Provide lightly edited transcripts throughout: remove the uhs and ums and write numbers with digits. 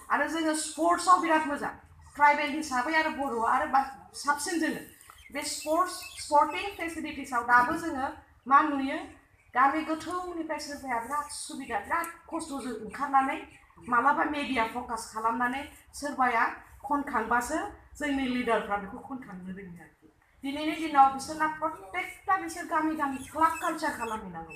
आरो जोङो स्पर्ट्सआव बिराद मोजां ट्राइबेल हिसाबै आरो बर' आरो साबसिन जोङो बे स्पर्टिं फेसिलिटिसआव दाबो जोङो मा नुयो गामि गोथौनिफ्राय सोरबाया बिराद सुबिदा बिराद खस्थ'जों ओंखारनानै मालाबा मेडिया फकास खालामनानै सोरबाया खनखांबासो जोंनि लिडारफ्रा बेखौ खनखांनो रोङो आरोखि दिनैनि दिनाव बिसोरना प्रत्येकटा बिसोर गामि गामि क्लाब कालचार खालामहैनांगौ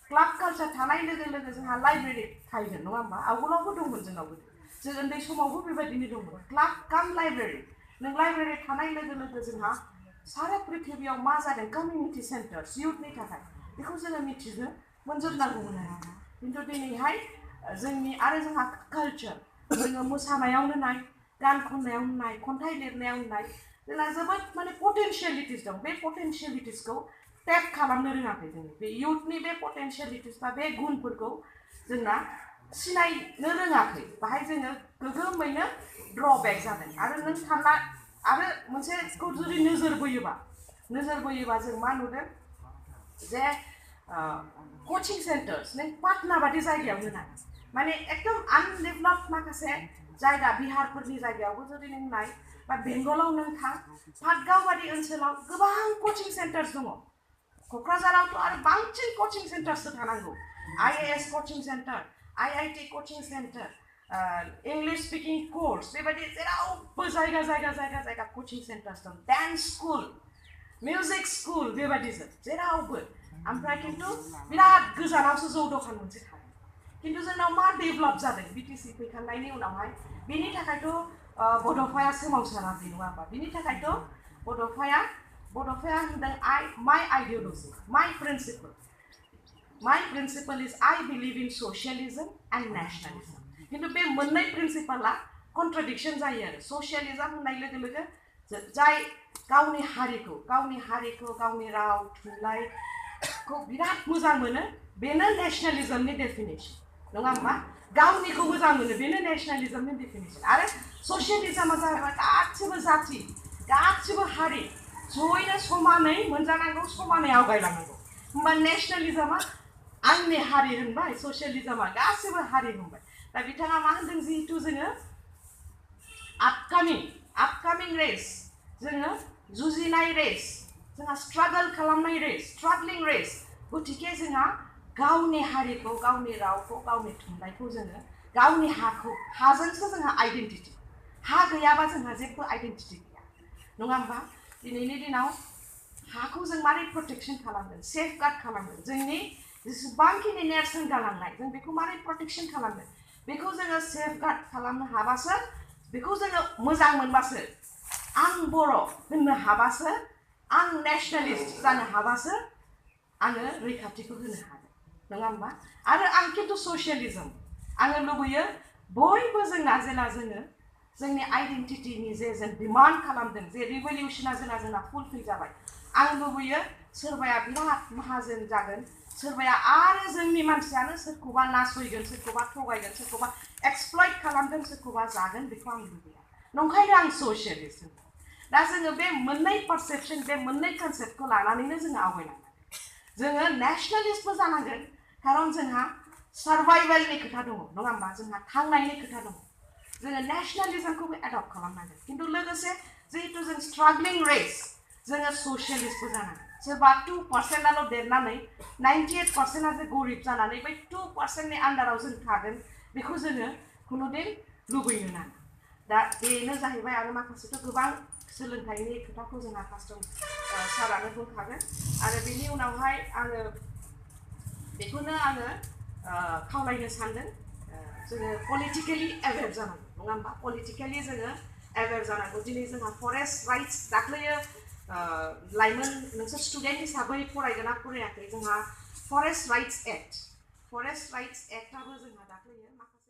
क्लाब कालचार थानाय लोगो लोगो जोंहा लाइब्रेरि थाहैगोन नङा होमबा आवगोलावबो दंमोन जोंनावबो जों उन्दै समावबो बेबायदिनो दंमोन क्लाब काम लाइब्रेरि नों लाइब्रेरि थानाय लोगो लोगो जोंहा सारा पृथिबियाव मा जादों कमिउनिटि सेन्टार्स इउथनि थाखाय बेखौ जोङो मिथिनो मोनजोबनांगौमोन आरो खिन्थु दिनैहाय जोंनि आरो जोंहा कालचार जोङो मोसानायावनो नाय गान खननायावनो नाय खन्थाइ लिरनायावनो नाय जोंना जोबोद माने पटेनशियेलिटिस दं बे पटेनशियेलिटिसखौ टेप खालामनो रोङाखै जोङो बे इउथनि बे पटेनशियेलिटिस बा बे गुनफोरखौ जोंना सिनायनो रोङाखै बाहाय जोङो गोगोमैनो ड्रबेक जादों आरो नों सानना आरो मोनसेखौ जुदि नोजोर बोयोबा जों मा नुदों जे कोचिं सेन्टार्स नों पाटना बादि जायगायावनो नाय माने एकदम आनडेभेलप माखासे जायगा बिहारफोरनि जायगायावबो जुदि नों नाय बा बेंगलाव नों थां पाटगाव बादि ओनसोलाव गोबां कोचिं सेन्टार्स दङ क'क्राझारावथ' आरो बांसिन कोचिं सेन्टार्ससो थानांगौ IAS coaching centre IIT coaching centre English speaking course बेबायदि जेरावबो जायगा कोचिं सेन्टार्स दं डान्स स्कुल मिउजिक स्कुल बेबायदिजों जेरावबो ओमफ्राय खिन्थु बिराद गोजानावसो जौ दखान मोनसे थायो खिन्थु जोंनाव मा डेभेलप जादों BTC फैखांनायनि उनावहाय बेनि थाखायथ' बड'फाया सोमावसाराखै नङा होमबा बेनि थाखायथ' बड'फाया होनदों my ideology my principle is I believe in socialism and nationalism खिन्थु बे मोननै प्रिन्सिपला कन्ट्राडिक्शन जायो आरो ससियेलिज्म होननाय लोगो लोगो जाय गावनि हारिखौ गावनि राव थुनलाइखौ बिराद मोजां मोनो बेनो नेशनेलिज्मनि डेफिनेशन नङा होमबा गावनिखौ मोजां मोनो बेनो नेशनेलिज्मनि डेफिनेशन आरो ससियेलिज्मआ जाहैबाय गासिबो जाथि गासिबो हारि जयैनो समानै मोनजानांगौ समानै आवगायलांनांगौ होमबा नेशनेलिज्मआ आंनि हारि होनबाय ससियेलिज्मआ गासिबो हारि होनबाय दा बिथाङा मा होनदों जिहेतु जोङो आपकामिं रेस जोङो जुजिनाय रेस जोंहा स्ट्रागल खालामनाय रेस स्ट्रागलिं रेस गतिके जोंहा गावनि हारिखौ गावनि रावखौ गावनि थुनलाइखौ जोङो गावनि हाजोंसो जोंहा आइडेन्टिटि हा गैयाबा जोंहा जेबो आइडेन्टिटि गैया नङा होमबा दिनैनि दिनाव हाखौ जों मारै प्रटेक्शन खालामगोन सेफगार्ड खालामगोन जोंनि जेसेबांखिनि नेरसोन गालांनाय जों बेखौ मारै प्रटेक्शन खालामगोन बेखौ जोङो सेफगार्ड खालामनो हाबासो बेखौ जोङो मोजां मोनबासो आं बर' होननो हाबासो आं नेशनेलिस्ट जानो हाबासो आङो रैखाथिखौ होनो हागोन नङा होमबा आरो आं खिन्थु ससियेलिज्म आङो लुबैयो बयबो जोंना जेला जोङो जोंनि आइडेन्टिटिनि जे जों डिमान्ड खालामदों जे रिभलिउसना जोंना फुलफिल जाबाय आं लुबैयो सोरबाया बिराद माहाजोन जागोन सोरबाया आरो जोंनि मानसियानो सोरखौबा नासयगोन सोरखौबा थगायगोन सोरखौबा एक्सप्लइट खालामगोन सोरखौबा जागोन बेखौ आं लुबैया नंखायनो आं ससियेलिस्ट दा जोङो बे मोननै पारसेप्शन बे मोननै कनसेप्टखौ लानानैनो जोङो आवगायलांनांगोन जोङो नेशनेलिस्टबो जानांगोन खारन जोंहा सार्भाइभेलनि खोथा दङ नङा होमबा जोंहा थांनायनि खोथा दङ जोङो नेशनेलिज्मखौबो एडप्ट खालामनांगोन खिन्थु लोगोसे जिहेतु जों स्ट्रागलिं रेस जोङो ससियेलिस्टबो जानांगोन सोरबा 2%आल' देरनानै 98%आ जे गरिब जानानै बै 2%नि आन्दाराव जों थागोन बेखौ जोङो खुनुदिन लुबैनो नाङा दा बेनो जाहैबाय आरो माखासेथ' गोबां सोलोंथाइनि खोथाखौ जोंहा कास्टम सारानो बुंखागोन आरो बेनि उनावहाय आङो बेखौनो आङो खावलायनो सानदों जोङो पलिटिकेलि एवेयर जानांगौ नङा होमबा पलिटिकेलि जोङो एवेयर जानांगौ दिनै जोंहा फरेस्ट राइट्स दाख्लैयो लाइमोन नोंसोर स्टुडेन्ट हिसाबै फरायगोना फरायाखै जोंहा फरेस्ट राइट्स एक्टआबो जोंहा दाख्लैयो माखासे